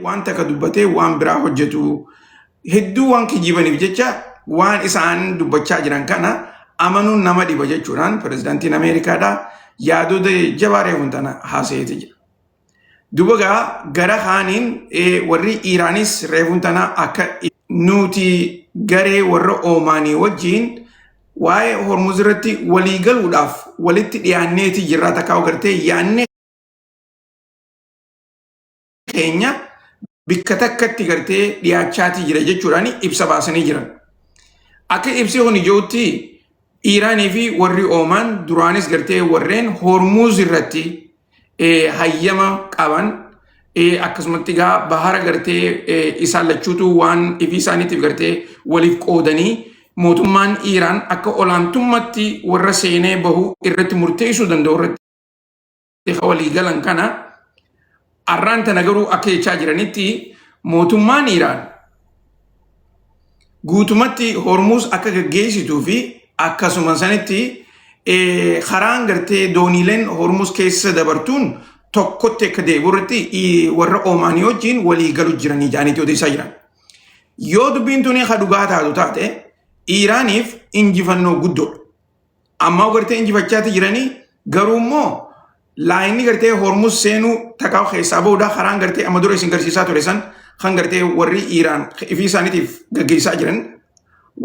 waan takka dubbatee waan biraa hojjetu. Hedduu waan kijibaniif jecha waan isaan dubbachaa jiran kana amanuun nama dhiba jechuudhaan pirezidaantiin Ameerikaadhaa yaadota jabaa reefuun tana haasa'eeti jira. Dubagaa gara kaaniin warri Iraanis reefuun tana akka nuti garee warra Oomaanii wajjiin waa'ee Hormuz irratti walii galuudhaaf walitti dhiyaanneeti jirraa takkaa agartee yaanne keenya bikka takkatti gartee dhiyaachaati jira jechuudhaan ibsa baasanii jiran. Akka ibsi kun ijootti Iraanii fi warri Oomaan duraanis gartee warreen Hormuz irratti hayyama qaban akkasumatti gaa bahara gartee isaan lachuutu waan ifi isaaniitiif gartee waliif qoodanii mootummaan Iraan akka olaantummatti warra seenee bahu irratti murteessuu danda'u irratti walii galan kana arraan tana garuu akka jechaa jiranitti mootummaan Iraan guutumatti Hormuz akka gaggeessituu fi akkasuma sanitti karaan gartee dooniileen Hormuz keessa dabartuun tokkotti akka deebi'urratti warra Oomaanii wajjin walii galu jiranii jaaniitii odeessaa jiran. Yoo dubbiin tuni ka dhugaa taatu taate Iraaniif injifannoo guddoodha. Amma gartee injifachaati jiranii garuu immoo laayinni gartee Hormuz seenuu takkaa keessaa bahuudha karaan gartee amma dura isin garsiisaa ture san kan gartee warri Iraan ifii isaaniitiif gaggeessaa jiran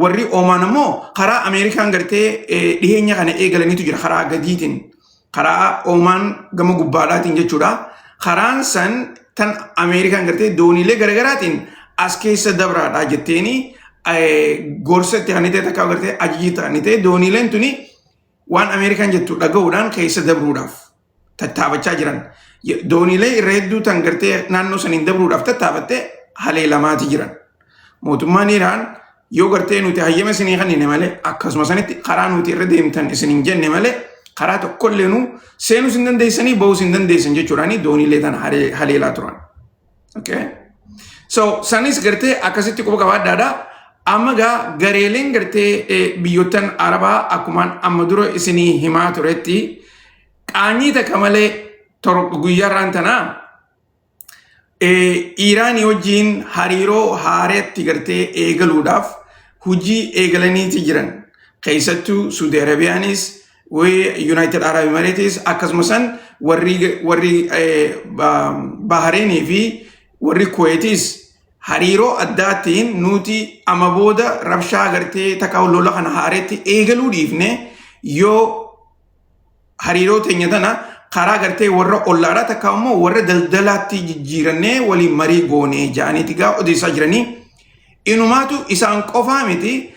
warri Oomaan ammoo karaa Ameerikaan gartee dhiheenya kana eegalaniitu jira karaa gadiitiin karaa Oomaan gama gubbaadhaatiin jechuudha. Karaan san tan Ameerikaan gartee dooniilee garagaraatiin as keessa dabraadhaa jetteeni gorsa itti kanitee takkaa gartee ajajii ta'anitee dooniileen tuni waan Ameerikaan jettu dhaga'uudhaan keessa dabruudhaaf tattaafachaa jiran. Dooniilee irra hedduu tan gartee naannoo saniin dabruudhaaf tattaafattee haleelamaati jiran. Mootummaan Iraan yoo gartee nuti hayyama isinii kennine malee akkasuma sanitti karaa nuti irra deemtan isiniin jenne malee karaa tokkollee nu seenuu sin dandeessanii bahuu sin dandeessan jechuudhaan dooniilee tan haleelaa turan. Okay? So sanis gartee akkasitti quba qabaadhaadha. Amma gaa gareeleen gartee biyyoottan Arabaa akkumaan amma dura isinii himaa turetti qaanyii takka malee guyyaarraan tanaa Iraanii wajjiin hariiroo haareetti gartee eegaluudhaaf hujii eegalaniiti jiran. Keessattuu Saudi Arabiyaanis United Arab Emirates akkasumas warri Bahareenii fi warri Kuwaitis hariiroo addaatiin nuti amma booda rabshaa gartee takka lola kana haareetti eegaluu dhiifne yoo hariiroo teenya tana karaa gartee warra ollaadhaa takka immoo warra daldalaatti jijjiirannee waliin marii goonee ja'aniiti gaa odeessaa jiranii. Inumaatu isaan qofaa miti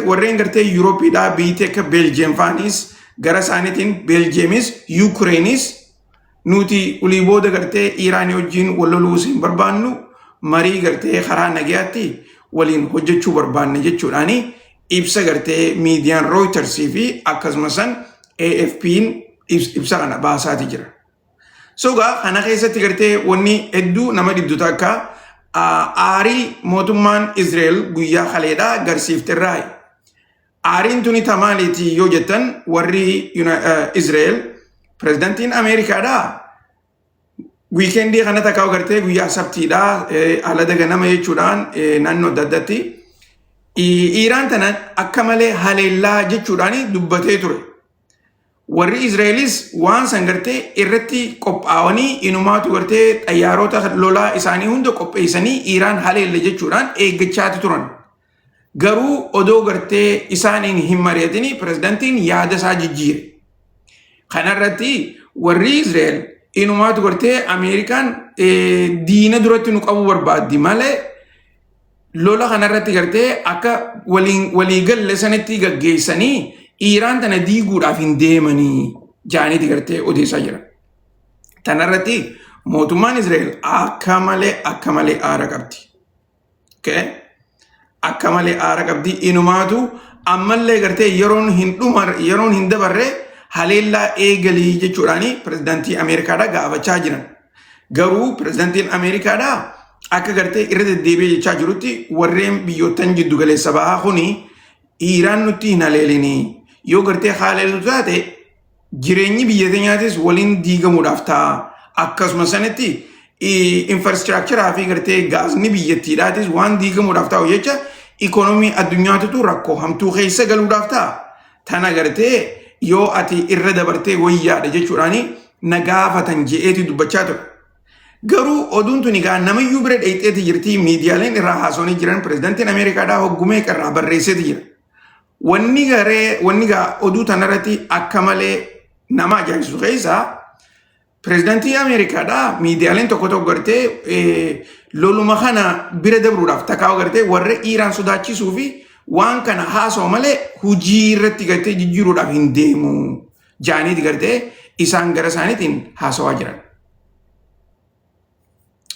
warreen gartee Yuurooppiidhaa biyyi akka Beeljeem faanis gara isaaniitiin Beeljeemis Yukureenis nuti ulii booda gartee Iraanii wajjin wal loluu hin barbaannu marii gartee karaa nagayaatti waliin hojjechuu barbaanne jechuudhaani ibsa gartee miidiyaan Reuters fi akkasumas AFP'n ibsa kana baasaati jira. Sogaa kana keessatti gartee wanni hedduu nama dhibdu takka aarii mootummaan Israa'el guyyaa kaleedhaa garsiifterraa. Aariin tuni tamaaliiti yoo jettan warri Israa'el pirezidaantiin Ameerikaadhaa wiikendii kana takkaa gartee guyyaa sabtiidhaa ala daganama jechuudhaan naannoo adda addaatti Iraan tana akka malee haleellaa jechuudhaan dubbatee ture. Warri Israa'elis waan san gartee irratti qophaa'anii inumaatu gartee xayyaarota lolaa isaanii hunda qopheessanii Iraan haleelle jechuudhaan eeggachaati turan. Garuu odoo gartee isaaniin hin mari'atini pirezidaantiin yaada isaa jijjiire. Kanarratti warri Israa'el inumaatu gartee Ameerikaan diina duratti nu qabu barbaaddi malee lola kanarratti gartee akka waliigalle sanitti gaggeessanii Iraan tana diiguudhaaf hin deemanii jaaniiti gartee odeessaa jira. Tanarratti mootummaan Israa'el akka malee aara qabdi. Okay? Akka malee aara qabdi inumaatu ammallee gartee yeroon hin dabarre haleellaa eegalii jechuudhaani pirezidaantii Ameerikaadhaa gaafachaa jiran. Garuu pirezidaantiin Ameerikaadhaa akka gartee irra deddeebi'ee jechaa jirutti warreen biyyoottan jiddu galeessa bahaa kuni Iraan nutti hin haleelinii. Yoo gartee haleelu taate jireenyi biyya teenyaatis waliin diigamuudhaaf ta'a. Akkasuma sanitti infrastructure fi gartee gaazni biyyattiidhaatis waan diigamuudhaaf ta'u jecha ikonomii addunyaatu rakkoo hamtuu keessa galuudhaaf ta'a. Tana gartee yoo ati irra dabartee wayyaadha jechuudhaani nagaafatan je'eeti dubbachaa ture. Garuu oduun tuni gaa namayyuu bira dheeyxeeti jirti miidiyaaleen irraa haasawanii jiran pirezidaantiin Ameerikaadhaa hoggumee qarraa barreesseeti jira. Wanni gaa oduu tanarratti akka malee nama ajaa'ibsiisu keessaa pirezidaantii Ameerikaadhaa miidiyaaleen tokko gartee loluma kana bira dabruudhaaf takkaa'u gartee warra Iiraan sodaachisuu fi waan kana haasawu malee hujii irratti gartee jijjiiruudhaaf hin deemu jaaniiti gartee isaan gara isaaniitiin haasawaa jiran.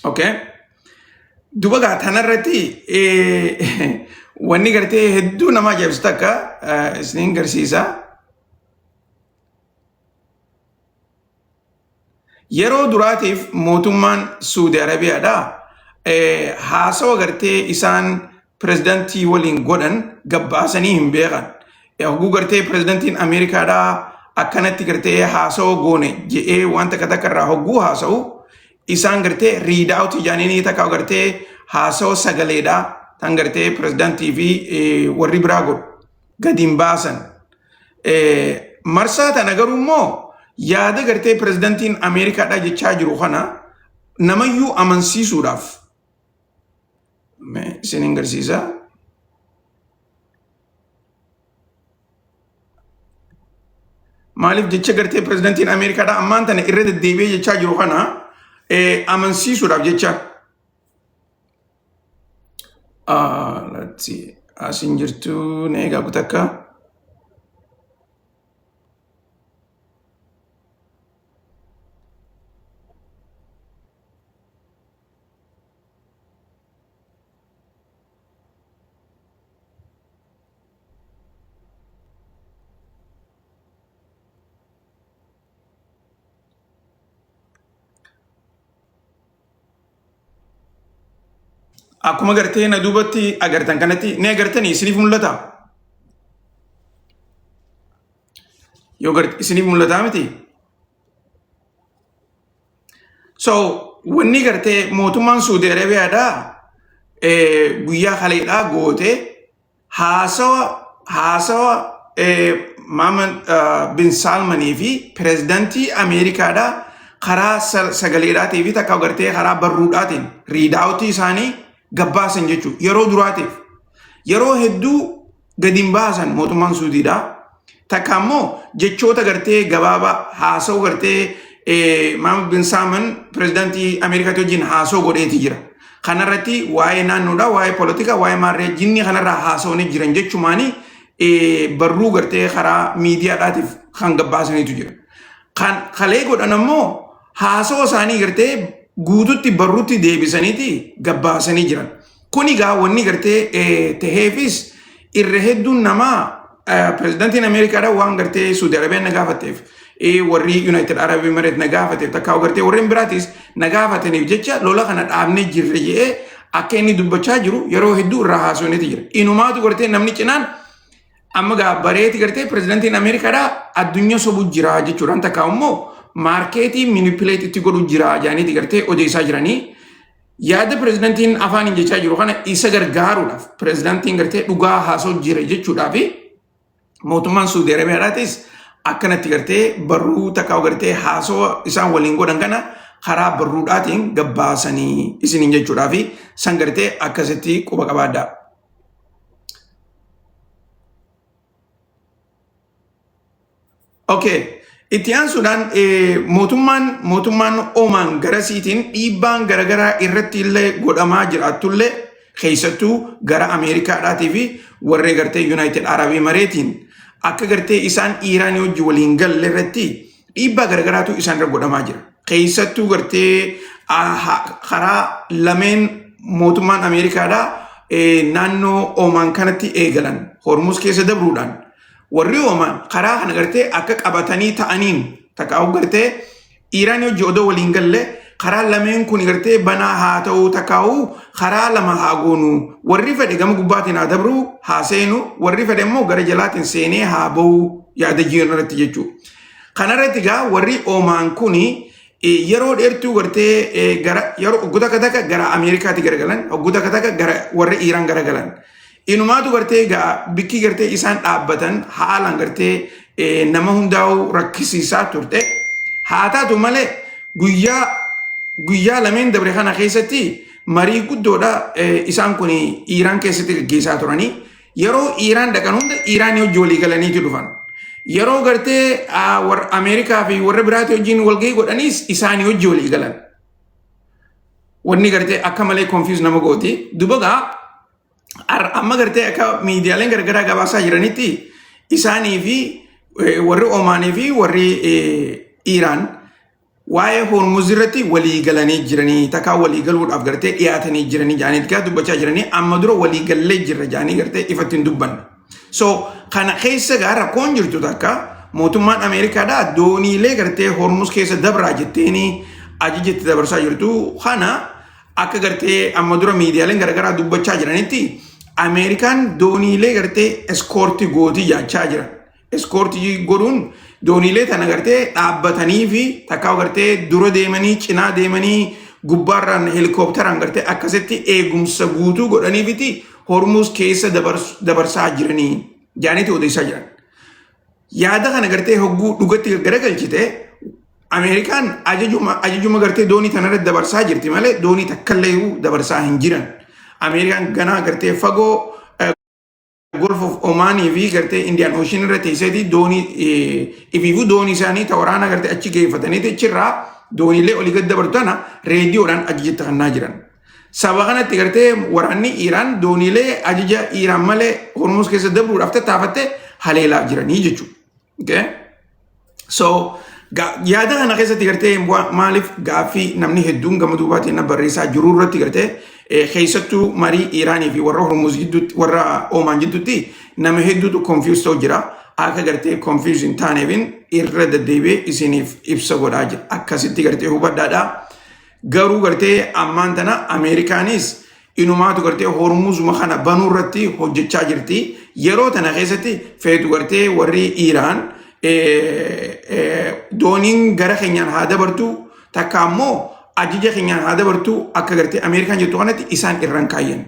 Okay. Duba gaa tanarratti wanni gartee hedduu nama ajaa'ibsiisu takka isiniin garsiisa. Yeroo duraatiif mootummaan Saudi Arabiyaadhaa haasawa gartee isaan pirezidaantii waliin godhan gabbaasanii hin beekan. Hogguu gartee pirezidaantiin Ameerikaadhaa akkanatti gartee haasawa goone je'ee waan takka irraa hogguu haasa'u isaan gartee read out jaaniinii takka gartee haasawa sagaleedhaa tan gartee pirezidaantii fi warri biraa godhu gadi hin baasan. Marsaa tana garuu immoo yaada gartee pirezidaantiin Ameerikaadhaa jechaa jiru kana namayyuu amansiisuudhaaf isiniin garsiisa. Maaliif jecha gartee pirezidaantiin Ameerikaadhaa ammaan tana irra deddeebi'ee jechaa jiru kana amansiisuudhaaf jecha. Let's see. Asin jirtu na eegaa takka. Akkuma gartee na duubatti agartan kanatti ni agartanii isiniif mul'ata. Yoo isiniif mul'ata miti. So wanni gartee mootummaan Saudi Arabiyaadhaa guyyaa kaleedhaa goote haasawa Mohammed bin Salmanii fi pirezidaantii Ameerikaadhaa karaa sagaleedhaatii fi takka gartee karaa barruudhaatiin riidaawutii isaanii gabbaasan jechuudha. Yeroo duraatiif yeroo hedduu gadi hin baasan mootummaan Suudiidhaa. Takka immoo jechoota gartee gabaabaa haasawu gartee Mohammed bin Salman pirezidaantii Ameerikaatti wajjin haasoo godheeti jira. Kanarratti waa'ee naannoodhaa, waa'ee poolitikaa, waa'ee maarree jinni kanarraa haasawanii jiran jechumaanii barruu gartee karaa miidiyaadhaatiif kan gabbaasaniitu jira. Kan kalee godhan immoo haasawa isaanii gartee guututti barruutti deebisaniiti gabbaasanii jiran. Kuni gaa wanni gartee taheefis irra hedduun namaa pirezidaantiin Ameerikaadhaa waan gartee Saudi Arabiyaan na gaafatteef warri United Arab Emirates na gaafateef takka gartee warreen biraatis na gaafataniif jecha lola kana dhaabnee jirre jedhee akka inni dubbachaa jiru yeroo hedduu irraa haasawaniiti jira. Inumaatu gartee namni cinaan amma gaa bareeti gartee pirezidaantiin Ameerikaadhaa addunyaa sobu jira jechuudhaan takka immoo maarkeetii manipulate itti godhu jira jaaniiti gartee odeessaa jiranii. Yaada pirezidaantiin afaaniin jechaa jiru kana isa gargaaruudhaaf pirezidaantiin gartee dhugaa haasoo jira jechuudhaaf mootummaan Saudi Arabiyaadhaatis akkanatti gartee barruu takka gartee haasoo isaan waliin godhan kana karaa barruudhaatiin gabbaasanii isiniin jechuudhaaf san gartee akkasitti quba qabaadhaa. Okay. Itti aansuudhaan mootummaan Oman garasiitiin dhiibbaan garagaraa irratti illee godhamaa jiraatullee keessattuu gara Ameerikaadhaatii fi warree gartee United Arab Emiratesin akka gartee isaan Iiraan wajji waliin galle irratti dhiibbaa garagaraatu isaan irra godhamaa jira. Keessattuu gartee karaa lameen mootummaan Ameerikaadhaa naannoo Oman kanatti eegalan Hormuz keessa dabruudhaan warri Oman karaa kana gartee akka qabatanii ta'aniin takkaa'u gartee Iiraan wajji odoo waliin galle karaa lameen kun gartee banaa haa ta'uu takkaa'u karaa lama haa goonu warri fedhe gama gubbaatiin haa dabru haa seenu warri fedhe immoo gara jalaatiin seenee haa ba'u yaada jiran irratti jechuudha. Kanarratti gaa warri Oman kuni yeroo dheertuu gartee gara yeroo oggoota kataka gara Ameerikaatti garagalan oggoota kataka gara warra Iiraan garagalan inumaatu gartee bikki gartee isaan dhaabbatan haalaan gartee nama hundaa'u rakkisiisaa turte haa taatu malee guyyaa lameen dabre kana keessatti marii guddoodha isaan kun Iiraan keessatti gaggeessaa turanii yeroo Iiraan dhaqan hunda Iiraan hojii walii galaniitu dhufan. Yeroo gartee warra Ameerikaa fi warra biraatti wajjin walgahii godhanis isaanii hojii walii galan. Wanni gartee akka malee konfiis nama gooti. Dubagaa amma gartee akka miidiyaaleen garagaraa gabaasaa jiranitti isaanii fi warri Omaanii fi warri Iiraan waa'ee Hormuz irratti walii galanii jiranii takkaa walii galuudhaaf gartee dhiyaatanii jiranii jaaniit gaa dubbachaa jiranii amma dura walii gallee jirra jaanii gartee ifatti hin dubbanne. So kana keessa gaa rakkoon jirtu takka mootummaan Ameerikaadhaa dooniilee gartee Hormuz keessa dabraa jetteeni ajajetti dabarsaa jirtu kana akka gartee amma dura miidiyaaleen garagaraa dubbachaa jiranitti Ameerikaan dooniilee gartee eskoortii gootii jaachaa jiran. Eskoortii godhuun dooniilee tana gartee dhaabbatanii fi takkaa gartee dura deemanii cinaa deemanii gubbaarraan helikoophteraan gartee akkasitti eegumsa guutuu godhaniifiti Hormuz keessa dabarsaa jiranii jaanitti odeessaa jiran. Yaada kana gartee hogguu dhugatti garagalchite Ameerikaan ajajuma gartee doonii tanarratti dabarsaa jirti malee doonii takkallee dabarsaa hin jiran. Ameerikaan ganaa gartee fagoo Gulf of Oman fi gartee Indian Ocean irratti teesseeti doonii ifiifuu doonii isaanii waraana gartee achi geeffataniiti achirraa dooniilee olii gad dabartu tana reediyoodhaan ajajatti kannaa jiran. Sababa kanatti gartee waraanni Iiraan dooniilee ajaja Iiraan malee Hormuz keessa dabruudhaaf tattaafatte haleelaa jiranii jechuudha. Okay? So yaada kana keessatti gartee maaliif gaaffii namni hedduun gama duubaatiin na barreessaa jiru irratti gartee keessattuu marii Iiraanii fi warra Hormuz jidduutti warra Oman jidduutti nama hedduutu confused ta'u jira. Akka gartee confused hin taaneefin irra deddeebi'ee isiniif ibsa godhaa jira. Akkasitti gartee hubadhaadhaa. Garuu gartee ammaan tana Ameerikaanis inumaatu gartee Hormuzuma kana banuu irratti hojjechaa jirti. Yeroo tana keessatti feetu gartee warri Iiraan dooniin gara keenyaan haa dabartu takka ammoo ajaja keenyaan haa dabartu akka gartee Ameerikaan jettu kanatti isaan irraan kaayyan.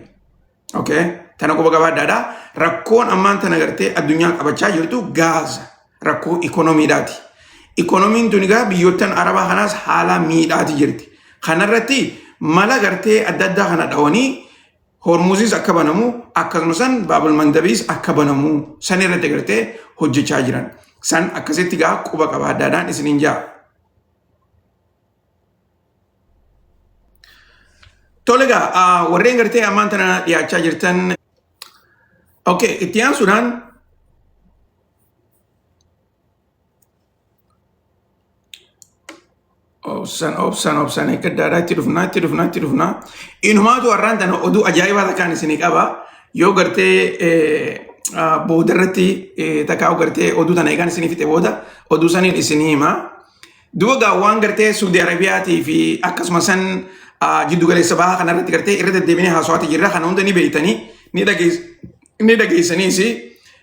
Okay? Tana quba gabaadhaadha. Rakkoon ammaan tana gartee addunyaa qabachaa jirtu Gaaza rakkoo ikoonomiidhaati. Ikoonomiin tun egaa biyyoottan Arabaa kanaas haala miidhaati jirti. Kanarratti mala gartee adda addaa kana dhawanii Hormuzis akka banamu akkasumas Baabul Mandabiis akka banamu san irratti gartee hojjechaa jiran. San akkasitti gaa quba qabaadhaadhaan isiniin jaa. Tolega warreen gartee ammaan tana dhiyaachaa jirtan. Okay, itti aansuudhaan obsan eeggaddaadhaa itti dhufnaa. Inumaatu warraan tana oduu ajaa'ibaa takkaan isinii qaba. Yoo gartee boodarratti takkaa gartee oduu tana eegaan isinii fixe booda oduu saniin isinii hima. Duuba waan gartee Suudi Arabiyaatii fi akkasuma san jiddu galeessa bahaa kanarratti gartee irra deddeebinee haasawaa jirra. Kana hunda ni beeytanii ni dhageessaniis.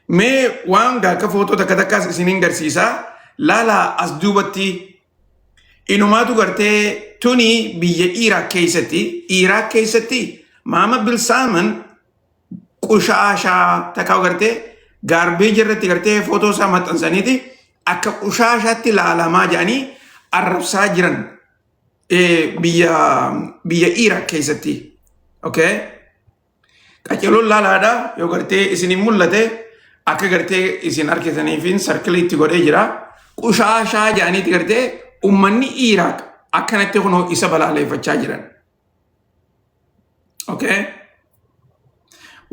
Mee waan akka footoo takkas isiniin garsiisaa. Laala as duubatti inumaatu gartee tuni biyya Iraaq keessatti Mohammed bin Salman qushaashaa takkaa gartee gaarbeeji irratti gartee footoo isaa maxxansaniiti akka qushaashaatti laalamaa jedhanii arrabsaa jiran biyya Iraaq keessatti. Okay? Qaceeloon laalaadha yoo gartee isiniin mul'ate akka gartee isin argitaniifin sarkiliitti godhee jira. Qushaashaa jedhaniiti gartee ummanni Iraaq akkanatti kunoo isa balaaleffachaa jiran. Okay?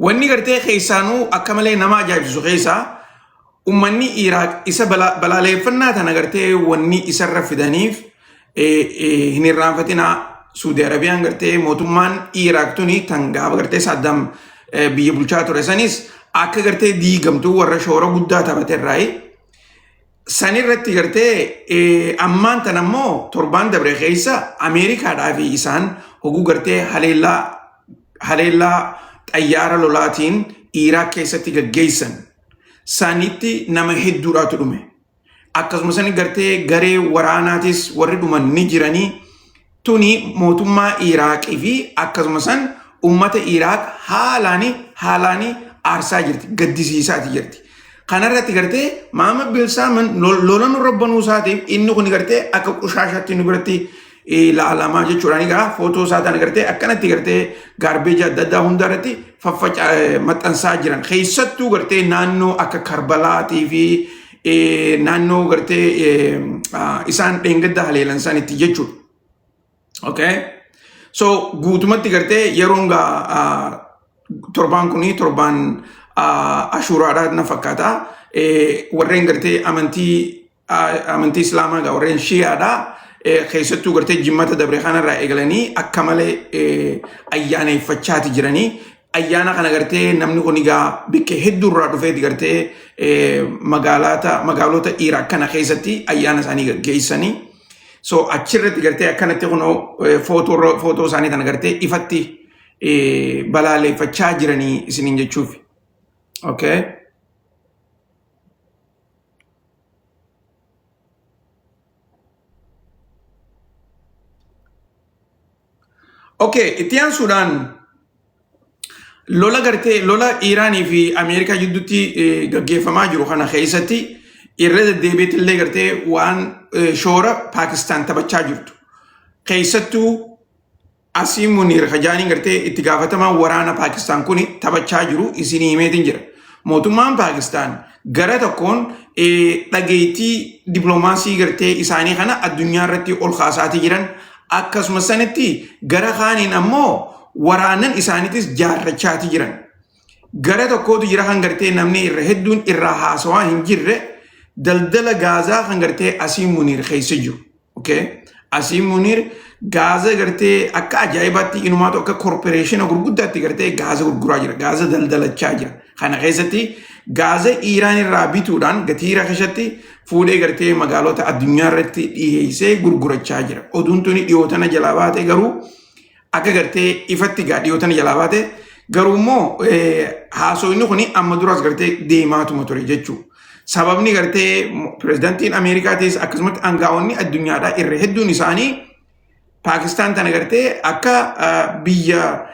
Wanni gartee keessaanuu akka malee nama ajaa'ibsiisu keessaa ummanni Iraaq isa balaaleffannaa tana gartee wanni isarra fidaniif hin irraanfatinaa. Suudi Arabiyaan gartee mootummaan Iraaq tuni tan gaafa gartee Saddam biyya bulchaa ture sanis akka gartee diigamtuu warra shoora guddaa taphate irraayi. Sanirratti gartee ammaan tan ammoo torbaan dabre keessa Ameerikaadhaa fi isaan hoguu gartee haleellaa xayyaara lolaatiin Iraaq keessatti gaggeessan sanitti nama hedduudhaatu dhume. akkasuma sani gartee garee waraanaatis warri dhuman ni jiranii tuni mootummaa Iraaqii fi akkasuma san ummata Iraaq haalaani aarsaa jirti gaddisiisaati jirti. Kanarratti gartee Maamad bin Salman lola nurra banuu isaatiif inni kun gartee akka qushaashatti nu biratti ilaalamaa jechuudha. Egaa footoo isaa tana gartee akkanatti gartee gaarbeeja adda addaa hundarratti maxxansaa jiran. Keessattuu gartee naannoo akka Karbalaatii fi naannoo gartee isaan dheengadda haleelan sanitti jechuudha. Okay? So guutumatti gartee yeroon torbaan kuni torbaan Ashuraadhaa na fakkaata. Warreen gartee amantii Islaamaa gaa warreen Shiyaadhaa keessattuu gartee jimmata dabre kanarraa eegalanii akka malee ayyaaneffachaati jiranii. Ayyaana kana gartee namni kun egaa bikkee hedduurraa dhufeeti gartee magaalota Iraaq kana keessatti ayyaana isaanii gaggeessanii. So achirratti gartee akkanatti kunoo footoo isaanii tana gartee ifatti balaaleffachaa jiranii isiniin jechuuf. Okay. Okay, itti aansuudhaan lola gartee lola Iraanii fi Ameerikaa jidduutti gaggeeffamaa jiru kana keessatti irra deddeebiitillee gartee waan shoora Paakistaan taphachaa jirtu. Keessattuu Asii Muniir Kajaanii gartee itti gaafatamaa waraana Paakistaan kun taphachaa jiru isinii himeetiin jira. Mootummaan Paakistaan gara tokkoon dhageettii dippiloomaasii gartee isaanii kana addunyaa irratti ol kaasaatii jiran akkasumas sanitti gara kaaniin ammoo waraanan isaaniitis jaarrachaati jiran. Gara tokkootu jira kan gartee namni irra hedduun irraa haasawaa hin jirre daldala gaazaa kan gartee Asii Muniir keessa jiru. Okay? Asii Muniir gaaza gartee akka ajaa'ibaatti inumaatu akka korporeeshina gurguddaatti gartee gaaza gurguraa jira. Gaaza daldalachaa jira. Kana keessatti gaaza Iraan irraa bituudhaan gatii rakashatti fuudhee gartee magaalota addunyaa irratti dhiyeessee gurgurachaa jira. Oduun tuni dhiyootana jalaa baate garuu akka gartee ifatti dhiyootana jalaa baate garuu immoo haasoonni kun amma duras gartee deemaatuma ture jechuudha. Sababni gartee pirezidaantiin Ameerikaatis akkasumas aangaa'onni addunyaadhaa irra hedduun isaanii Paakistaan tana gartee akka biyya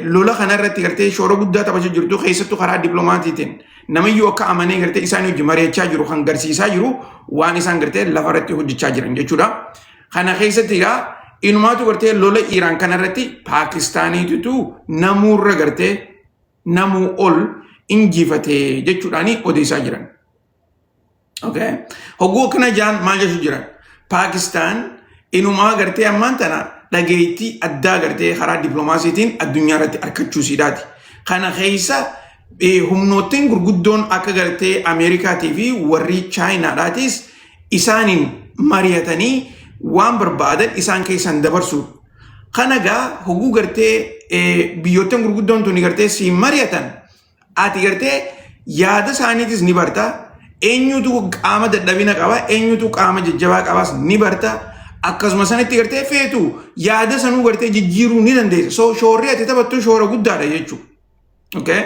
lola kanarratti gartee shoora guddaa taphachaa jirtu keessattuu karaa dippiloomaatiitiin namayyuu akka amanee gartee isaan hojii mari'achaa jiru kan garsiisaa jiru waan isaan gartee lafarratti hojjechaa jiran jechuudha. Kana keessatti egaa inumaatu gartee lola Iraan kanarratti Paakistaaniitu namuurra gartee namuu ol injifatee jechuudhaani odeessaa jiran. Okay. Hogguu akkana jaan maal jechuu jiran? Paakistaan inumaa gartee ammaan tana dhageettii addaa gartee karaa dippiloomaasiitiin addunyaa irratti argachuusiidhaati. Kana keessa humnoottiin gurguddoon akka gartee Ameerikaatii fi warri Chaayinaadhaatis isaaniin mari'atanii waan barbaadan isaan keessan dabarsu. Kana gaa hogguu gartee biyyoottan gurguddoon tuni gartee si mari'atan ati gartee yaada isaaniitis ni barta. Eenyutu qaama dadhabina qaba, eenyutu qaama jajjabaa qabas ni barta. Akkasumas sanitti gartee feetu yaada sanuu gartee jijjiiruu ni dandeessa. So shoorri ati taphattu shoora guddaadha jechuudha. Okay?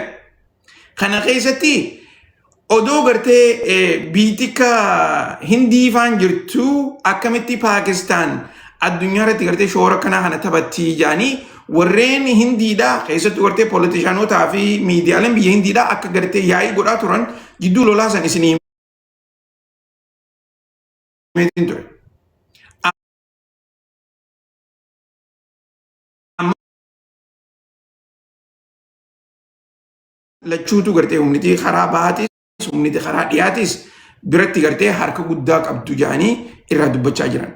Kana keessatti odoo gartee biitika Hindii faan jirtu akkamitti Paakistaan addunyaa irratti gartee shoora kana taphatti jaanii warreen Hindiidhaa keessattuu gartee poolitishaanotaa fi miidiyaaleen biyya Hindiidhaa akka gartee yaa'ii godhaa turan jidduu lolaa san isinii meetiin ture. Lachuutu gartee humniti karaa bahaatis humniti karaa dhiyaatis biratti gartee harka guddaa qabdu jaanii irraa dubbachaa jiran.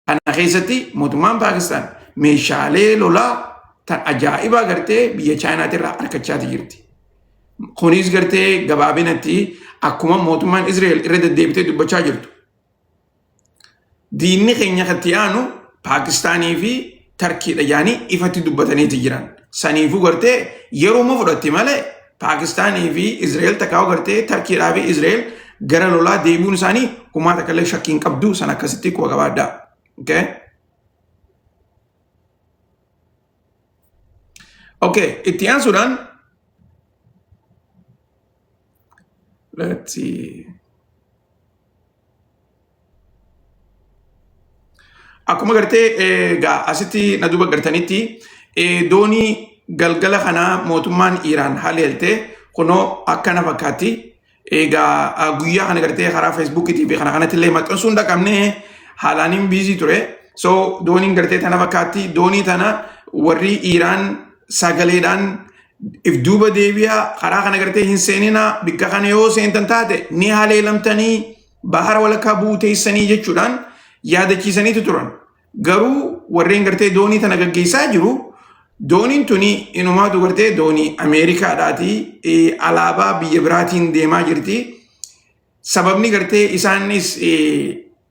Kana keessatti mootummaan Paakistaan meeshaalee lolaa tan ajaa'ibaa gartee biyya Chaayinaati irraa argachaati jirti. Kunis gartee gabaabinatti akkuma mootummaan Israa'el irra deddeebitee dubbachaa jirtu. Diinni keenya katti aanu Paakistaanii fi Tarkiidha jaanii ifatti dubbataniiti jiran. Saniifuu gartee yeroo fudhatti malee Paakistaanii fi Israa'el takkaa'u gartee Tarkiidhaa fi Israa'el gara lolaa deebi'uun isaanii humaa takkallee shakkiin qabdu san akkasitti quba qabaadhaa. Okay? Okay, itti aansuudhaan Let's see. Akkuma gartee egaa asitti na duba gartanitti doonii galgala kanaa mootummaan Iraan haleelte kunoo akkana fakkaatti. Egaa guyyaa kana gartee karaa Facebookiitii fi kana kanatti illee maxxansuun dhaqabnee haalaan biizii ture. So dooniin gartee tana fakkaatti. Doonii tana warri Iraan sagaleedhaan if duuba deebi'a karaa kana gartee hin seenina bikka kana yoo seentan taate ni haleelamtanii bahara walakkaa buuteessanii jechuudhaan yaadachiisaniitu turan. Garuu warreen gartee doonii tana gaggeessaa jiru dooniin tuni inumaatu gartee doonii Ameerikaadhaati alaabaa biyya biraatiin deemaa jirti. Sababni gartee isaanis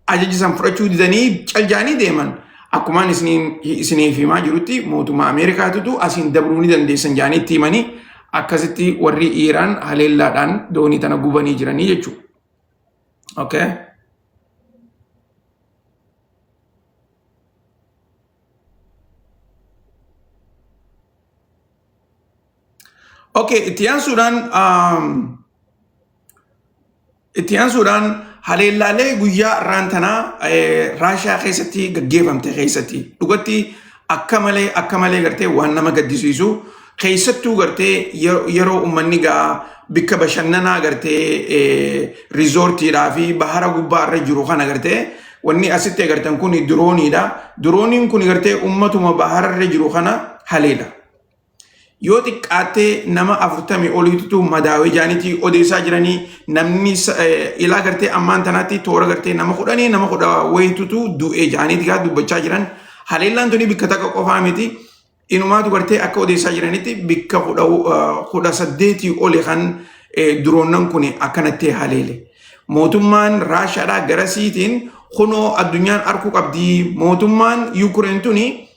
ajajisan fudhachuu didanii caljaanii deeman. Akkumaan isiniif himaa jirutti mootummaa Ameerikaatutu asiin dabruu ni dandeessan jaaniitti himanii akkasitti warri Iraan haleellaadhaan doonii tana gubanii jiranii jechuudha. Okay. Okay, itti aansuudhaan haleellaalee guyyaa irraan tanaa Raashiyaa keessatti gaggeeffamte keessatti dhugatti akka malee gartee waan nama gaddisiisu keessattuu gartee yeroo uummanni gaa bikka bashannanaa gartee riizoortiidhaa fi bahara gubbaa irra jiru kana gartee wanni asitti agartan kun dirooniidha. Dirooniin kun gartee uummatuma bahara irra jiru kana haleela. Yoo xiqqaattee nama 40 oliitu madaawee jaanitii odeessaa jiranii namni ilaa gartee ammaan tanaatti toora gartee nama 10 nama 10 wayitutu du'ee jaanitii gaa dubbachaa jiran. Haleellaan tuni bikka takka qofaa miti. Inumaatu gartee akka odeessaa jiranitti bikka 18 oli kan diroonnan kun akkanatti haleele. Mootummaan Raashiyaadhaa garasiitiin kunoo addunyaan arkuu qabdi. Mootummaan Yuukireen tuni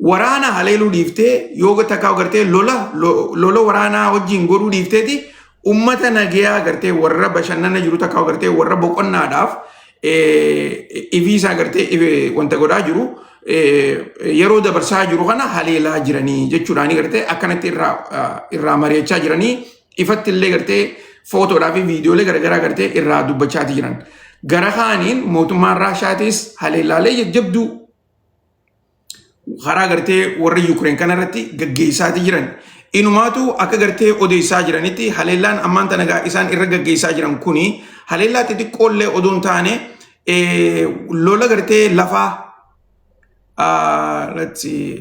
waraana haleeluu dhiiftee yoo takkaa gartee lola waraanaa wajjin godhuu dhiifteeti ummata nagayaa gartee warra bashannana jiru takkaa gartee warra boqonnaadhaaf ifiisaa gartee wanta godhaa jiru yeroo dabarsaa jiru kana haleelaa jiranii jechuudhaani gartee akkanatti irraa mari'achaa jiranii ifatti illee gartee footoodhaa fi viidiyoolee garaagaraa gartee irraa dubbachaati jiran. Gara kaaniin mootummaan Raashiyaatis haleelaalee jajjabduu karaa gartee warra Yuukireen kanarratti gaggeessaati jiran. Inumaatu akka gartee odeessaa jiranitti haleellaan ammaan tana isaan irra gaggeessaa jiran kuni haleellaa xixiqqoollee odoon taane lola gartee lafaa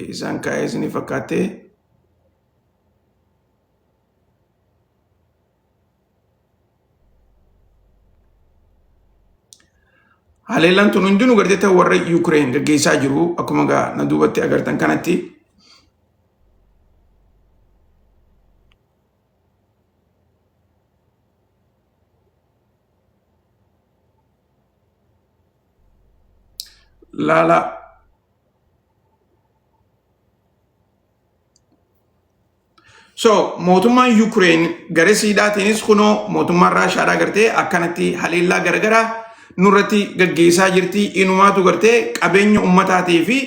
isaan kaa'ee isinii fakkaattee. Haleellaan tun hundinuu gartee warra Yuukireen gaggeessaa jiru akkuma na duubatti agartan kanatti. Laala. So mootummaan Yuukireen gara siidhaatiinis kunoo mootummaan Raashiyaadhaa gartee akkanatti haleellaa garagaraa nurratti gaggeessaa jirti. Inumaatu gartee qabeenya ummataatii fi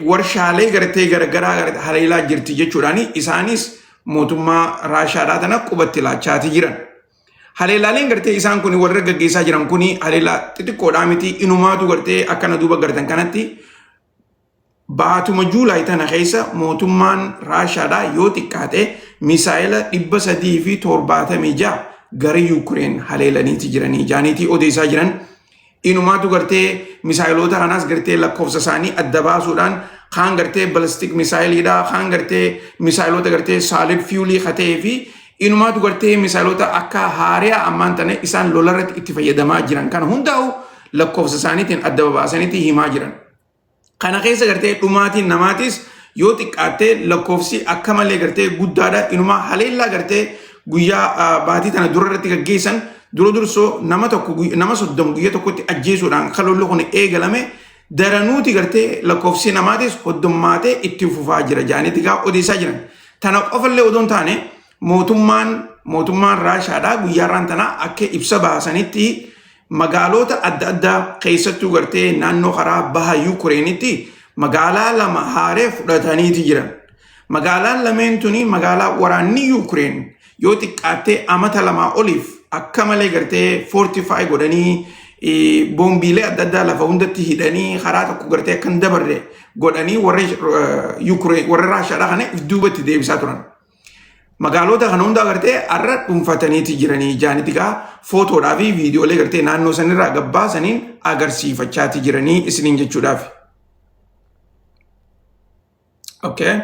warshaalee gartee garagaraa haleelaa jirti jechuudhaani isaanis mootummaa Raashiyaadhaa tana qubatti laachaati jiran. Haleelaaleen gartee isaan kun warra gaggeessaa jiran kun haleelaa xixiqqoodhaa miti. Inumaatu gartee akkana duuba gartan kanatti baatuma Juulaay tana keessa mootummaan Raashiyaadhaa yoo xiqqaate misaayila 376 gara Yuukireen haleelaniiti jiranii jaaniitii odeessaa jiran. Inumaatu gartee misaayiloota kanaas gartee lakkoofsa isaanii adda baasuudhaan kaan gartee balastik misaayiliidha, kaan gartee misaayiloota gartee saalid fiyuulii katee fi inumaatu gartee misaayiloota akka haariyaa ammaan tana isaan lolarratti itti fayyadamaa jiran kana hundaa'u lakkoofsa isaaniitiin adda baasaniitii himaa jiran. Kana keessa gartee dhumaatiin namaatis yoo xiqqaattee lakkoofsi akka malee gartee guddaadha. Inumaa haleellaa gartee guyyaa baatii tana dura irratti gaggeessan dura dursoo nama 30 guyyaa tokkotti ajjeesuudhaan kalolli kun eegalame daranuuti gartee lakkoofsi namaatis hoddommaatee itti fufaa jira jaaniiti gaa odeessaa jiran. Tana qofallee odoon taane mootummaan Raashiyaadhaa guyyaarraan tana akka ibsa baasanitti magaalota adda addaa keessattuu gartee naannoo karaa baha Yuukireenitti magaalaa lama haaree fudhataniiti jiran. Magaalaan lameen tuni magaalaa waraanni Yuukireen yoo xiqqaattee amata lamaa oliif akka malee gartee 45 godhanii boombiilee adda addaa lafa hundatti hidhanii karaa tokko gartee akkan dabarre godhanii warra Raashaadhaa kana duubatti deebisaa turan. Magaalota kana hunda gartee arra dhuunfataniiti jiranii jaanitigaa footoodhaa fi viidiyoolee gartee naannoo sanirraa gabbaasaniin agarsiifachaati jiranii isiniin jechuudhaaf. Okay.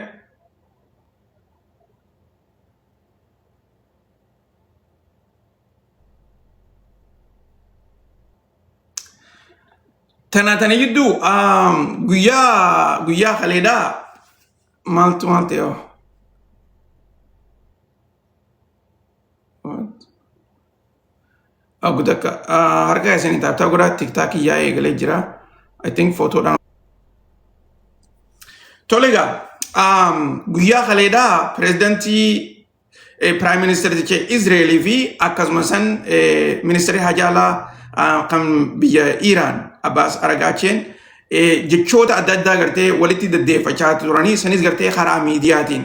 Tanatani jiddu guyyaa kaleedhaa maaltu yoo gudakka harka isanii taaptaa godhaa tiktaakii yaa eegalee jira. I think footoodhaan. Tolega guyyaa kaleedhaa pirezidantii Prime Minister Israa'elii fi akkasumas ministeerri hajaalaa kan biyya Iiraan Abbas Aragaacheen jechoota adda addaa gartee walitti deddeeffachaa turanii sanis gartee karaa miidiyaatiin.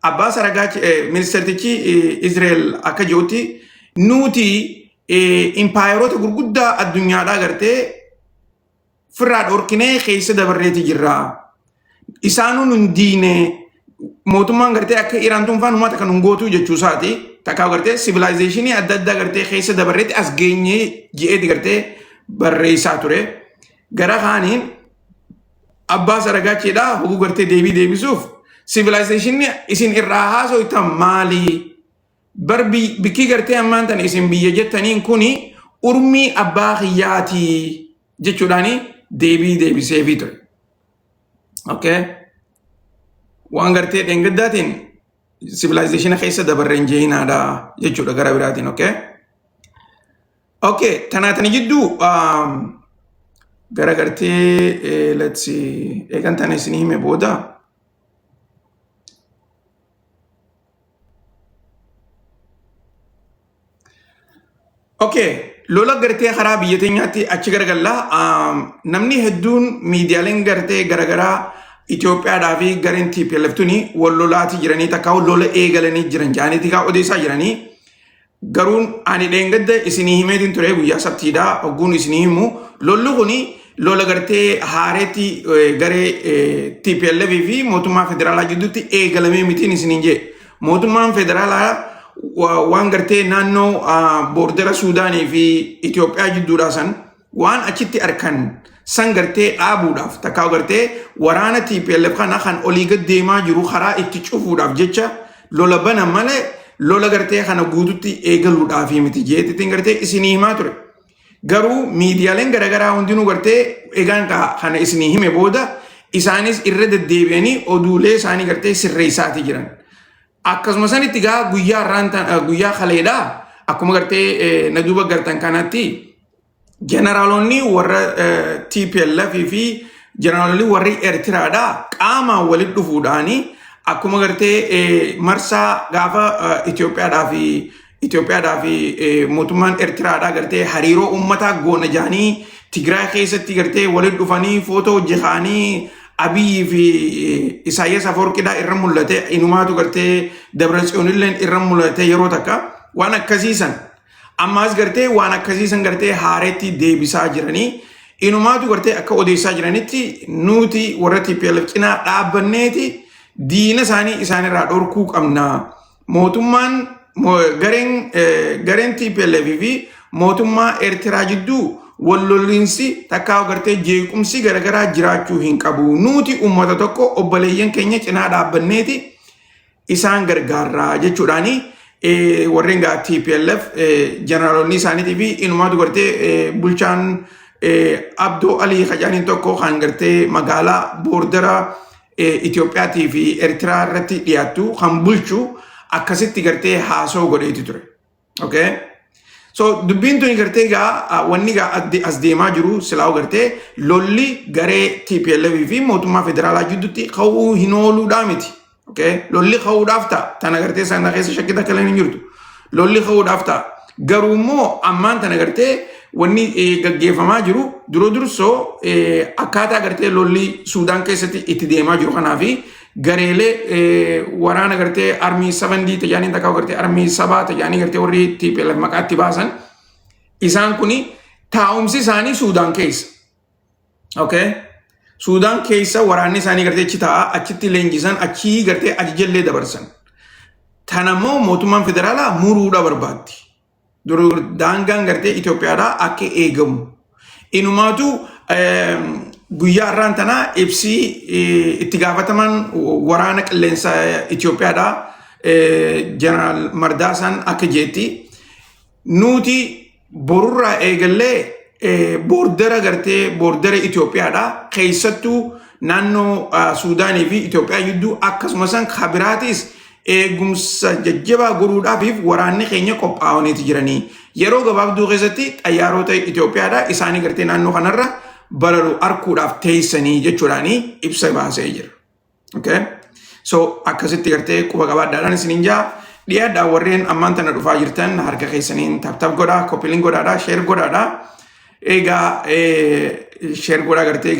Abbas Aragaach ministeertichi Israa'el akka jirutti nuti impaayeroota gurguddaa addunyaadhaa gartee firraa dhorkinee keessa dabarreeti jirra. Isaanuu nun diine mootummaan gartee akka Iiraan tunfaan uummata kan hungootuu jechuusaati. Takkaa gartee civilization adda addaa gartee keessa dabarreetti as geenyee ji'eeti gartee barreessaa ture. Gara kaaniin Abbas Aragaacheedhaa hoguu gartee deebisuuf civilization isin irraa haasoitan maali? Bar bikkii gartee ammaan tan isin biyya jettaniin kuni urmii abbaa kiyyaati jechuudhaani deebiseefii ture. Okay. Waan gartee dhengaddaatiin civilization keessa dabarreen jeeyinaadha jechuudha gara biraatiin. Okay. Okay. Tanaatani jidduu gara gartee let's see eegan tana isin hime booda. Okay. Lola gartee karaa biyya teenyaatti achi garagallaa namni hedduun miidiyaaleen gartee garagaraa Itoophiyaadhaa fi gareen TPLF tuni wal lolaati jiranii takkaa lola eegalanii jiran jaaniiti kaa odeessaa jiranii garuun ani dheengadda isinii himeetiin ture guyyaa sabtiidhaa hogguun isinii himu lolli kuni lola gartee haareetti garee TPLF fi mootummaa federaalaa jidduutti eegalamee mitiin isiniin jee mootummaan federaalaa waan gartee naannoo boordera Suudaanii fi Itoophiyaa jidduudhaa san waan achitti arkan san gartee dhaabuudhaaf takkaa gartee waraana TPLF kana kan olii gad deemaa jiru karaa itti cufuudhaaf jecha lola bana malee lola gartee kana guututti eegaluudhaaf miti jeetitiin gartee isinii himaa ture. Garuu miidiyaaleen garagaraa hundinuu gartee egaan kana isinii hime booda isaanis irra deddeebi'anii oduulee isaanii gartee sirreessaati jiran. Akkasuma sanitti gaa guyyaa kaleedhaa akkuma gartee na duuba gartan kanatti generaalonni warra TPLF fi generaalonni warri Eertiraadhaa qaamaan walitti dhufuudhaanii akkuma gartee marsaa gaafa Itoophiyaadhaa fi mootummaan Eertiraadhaa gartee hariiroo uummataa goona jaanii Tigraay keessatti gartee walitti dhufanii footoo hojjetaanii Abiy fi Isaayyaas Afwerqiidhaa irra mul'ate inumaatu gartee Dabratsiyoonilleen irra mul'ate yeroo takka waan akkasiisan ammaas gartee waan akkasiisan gartee haareetti deebisaa jiranii inumaatu gartee akka odeessaa jiranitti nuti warra TPLF cinaa dhaabbanneeti diina isaanii isaanirraa dhorkuu qabna. Mootummaan gareen TPLF fi mootummaa Eertiraa jidduu wallollinsi takkaa gartee jeequmsi garagaraa jiraachuu hin qabu. Nuti uummata tokko obboleeyyan keenya cinaa dhaabbanneeti isaan gargaarraa jechuudhaani warreen gaa TPLF generaalonni isaaniitii fi inumaatu gartee bulchaan Abdoo Alii Kajaaniin tokko kan gartee magaalaa boordera Itoophiyaatii fi Eertiraa irratti dhiyaattu kan bulchu akkasitti gartee haasoo godheeti ture. Okay. So dubbiin tuni gartee gaa wanni gaa as deemaa jiru silaa'u gartee lolli garee TPLF fi mootummaa federaalaa jidduutti ka'uu hin ooluudhaa miti. Okay. Lolli ka'uudhaaf ta'a. Tana gartee sana keessa shakkii takka illee hin jirtu. Lolli ka'uudhaaf ta'a. Garuu immoo ammaan tana gartee wanni gaggeeffamaa jiru dursoo akkaataa gartee lolli Suudaan keessatti itti deemaa jiru kanaa fi gareelee waraana gartee armii 7D tajaajilin takkaa gartee armii 7 tajaajilin gartee warri TPLF maqaatti baasan isaan kuni taa'umsi isaanii Suudaan keessa. Okay? Suudaan keessa waraanni isaanii gartee achi taa'a achitti leenjisan achii gartee ajajallee dabarsan. Tanammoo mootummaan federaalaa muruudha barbaaddi. Daangaan gartee Itoophiyaadhaa akka eegamu. Inumaatu guyyaa irraan tanaa ibsii itti gaafataman waraana qilleensa Itoophiyaadhaa Jeneraal Mardaasan akka jeetti nuti borurraa eegallee boordara gartee boordara Itoophiyaadhaa keessattuu naannoo Suudaanii fi Itoophiyaa jidduu akkasumas kabiraatis eegumsa jajjabaa godhuudhaaf waraanni keenya qophaa'aniiti jiranii. Yeroo gabaabduu keessatti xayyaarota Itoophiyaadhaa isaanii gartee naannoo kanarra balalu arkuudhaaf teessanii jechuudhaanii ibsa baasee jira. Okay? So akkasitti gartee quba qabaadhaadhaan isiniin jaa dhiyaadhaa warreen ammaan tana dhufaa jirtan harka keessaniin taaptaap godhaa, koppiliin godhaadhaa, sheer godhaadhaa. Egaa sheer godhaa gartee